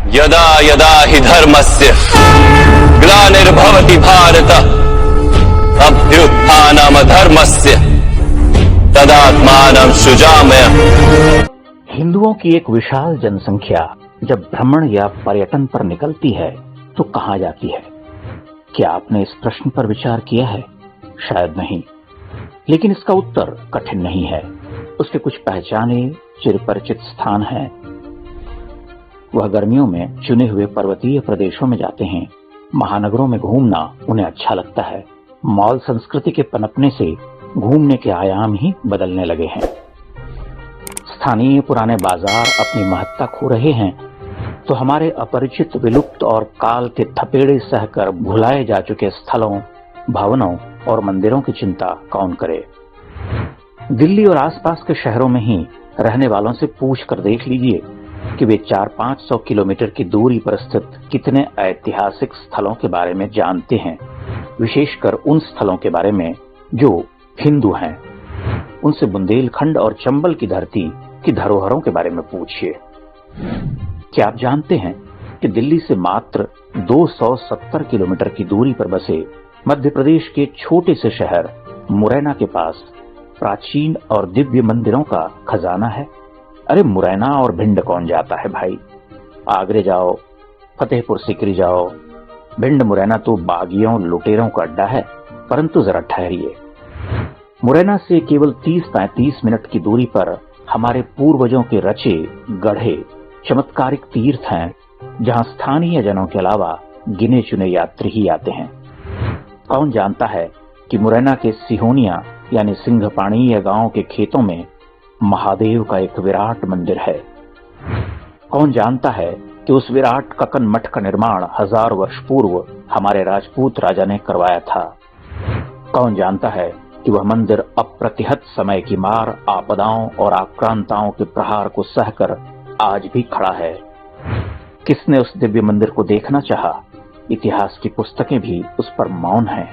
यदा यदा हि धर्मस्य ग्लानिर्भवति भारत अभ्युत्थानमधर्मस्य तदात्मानं सृजाम्यहम्। हिंदुओं की एक विशाल जनसंख्या जब भ्रमण या पर्यटन पर निकलती है तो कहाँ जाती है? क्या आपने इस प्रश्न पर विचार किया है? शायद नहीं, लेकिन इसका उत्तर कठिन नहीं है। उसके कुछ पहचाने चिरपरिचित स्थान हैं। वह गर्मियों में चुने हुए पर्वतीय प्रदेशों में जाते हैं। महानगरों में घूमना उन्हें अच्छा लगता है। मॉल संस्कृति के पनपने से घूमने के आयाम ही बदलने लगे हैं। स्थानीय पुराने बाजार अपनी महत्ता खो रहे हैं तो हमारे अपरिचित, विलुप्त और काल के थपेड़े सहकर भुलाए जा चुके स्थलों, भवनों और मंदिरों की चिंता कौन करे? दिल्ली और आसपास के शहरों में ही रहने वालों से पूछ कर देख लीजिए कि वे 400-500 किलोमीटर की दूरी पर स्थित कितने ऐतिहासिक स्थलों के बारे में जानते हैं, विशेषकर उन स्थलों के बारे में जो हिंदू हैं। उनसे बुंदेलखंड और चंबल की धरती की धरोहरों के बारे में पूछिए। क्या आप जानते हैं कि दिल्ली से मात्र 270 किलोमीटर की दूरी पर बसे मध्य प्रदेश के छोटे से शहर मुरैना के पास प्राचीन और दिव्य मंदिरों का खजाना है? अरे मुरैना और भिंड कौन जाता है भाई? आगरे जाओ, फतेहपुर सीकरी जाओ। भिंड मुरैना तो बागियों लुटेरों का अड्डा है। परंतु जरा ठहरिए, मुरैना से केवल 30-35 मिनट की दूरी पर हमारे पूर्वजों के रचे गढ़े चमत्कारिक तीर्थ हैं, जहां स्थानीय जनों के अलावा गिने चुने यात्री ही आते हैं। कौन जानता है कि मुरैना के सिहोनिया यानी सिंघपाणीय गांव के खेतों में महादेव का एक विराट मंदिर है? कौन जानता है कि उस विराट ककन मठ का निर्माण 1000 वर्ष पूर्व हमारे राजपूत राजा ने करवाया था? कौन जानता है कि वह मंदिर अप्रतिहत समय की मार, आपदाओं और आक्रांताओं के प्रहार को सहकर आज भी खड़ा है? किसने उस दिव्य मंदिर को देखना चाहा? इतिहास की पुस्तकें भी उस पर मौन हैं।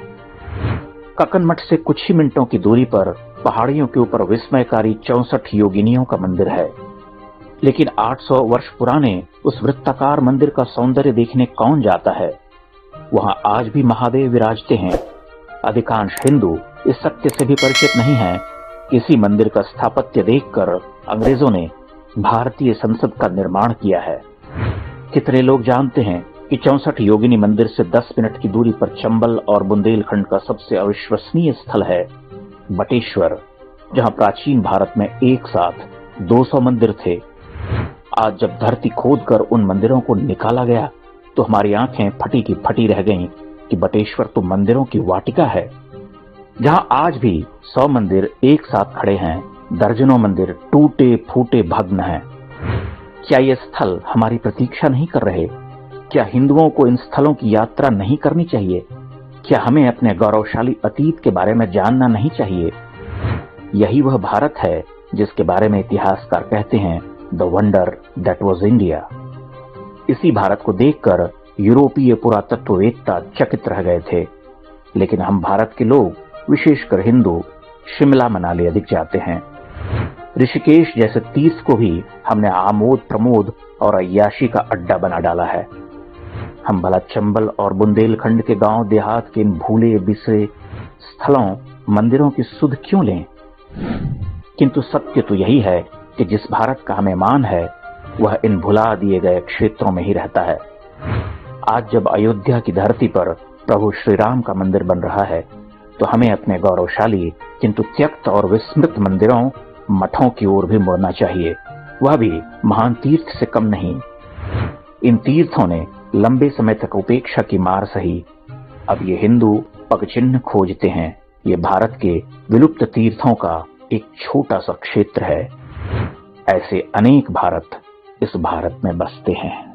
ककन मठ से कुछ ही मिनटों की दूरी पर पहाड़ियों के ऊपर विस्मयकारी 64 योगिनियों का मंदिर है। लेकिन 800 वर्ष पुराने उस वृत्ताकार मंदिर का सौंदर्य देखने कौन जाता है? वहां आज भी महादेव विराजते हैं। अधिकांश हिंदू इस सत्य से भी परिचित नहीं हैं कि इसी मंदिर का स्थापत्य देखकर अंग्रेजों ने भारतीय संसद का निर्माण किया है। कितने लोग जानते हैं कि 64 योगिनी मंदिर से 10 मिनट की दूरी पर चंबल और बुंदेलखंड का सबसे अविश्वसनीय स्थल है बटेश्वर, जहां प्राचीन भारत में एक साथ 200 मंदिर थे। आज जब धरती खोदकर उन मंदिरों को निकाला गया तो हमारी आंखें फटी की फटी रह गईं कि बटेश्वर तो मंदिरों की वाटिका है, जहां आज भी 100 मंदिर एक साथ खड़े हैं। दर्जनों मंदिर टूटे फूटे भग्न हैं। क्या ये स्थल हमारी प्रतीक्षा नहीं कर रहे? क्या हिंदुओं को इन स्थलों की यात्रा नहीं करनी चाहिए? क्या हमें अपने गौरवशाली अतीत के बारे में जानना नहीं चाहिए? यही वह भारत है जिसके बारे में इतिहासकार कहते हैं the wonder that was India. इसी भारत को देखकर यूरोपीय पुरातत्ववेत्ता चकित रह गए थे। लेकिन हम भारत के लोग, विशेषकर हिंदू, शिमला मनाली अधिक जाते हैं। ऋषिकेश जैसे तीर्थ को भी हमने आमोद प्रमोद और अय्याशी का अड्डा बना डाला है। हम भला चंबल और बुंदेलखंड के गांव देहात के इन भूले बिसरे स्थलों, मंदिरों की सुध क्यों लें? किंतु सत्य तो यही है कि जिस भारत का हमें मान है वह इन भुला दिए गए क्षेत्रों में ही रहता है। आज जब अयोध्या की धरती पर प्रभु श्री राम का मंदिर बन रहा है तो हमें अपने गौरवशाली किंतु त्यक्त और विस्मृत मंदिरों, मठों की ओर भी मुड़ना चाहिए। वह भी महान तीर्थ से कम नहीं। इन तीर्थों ने लंबे समय तक उपेक्षा की मार सही। अब ये हिंदू पगचिन्ह खोजते हैं। ये भारत के विलुप्त तीर्थों का एक छोटा सा क्षेत्र है। ऐसे अनेक भारत इस भारत में बसते हैं।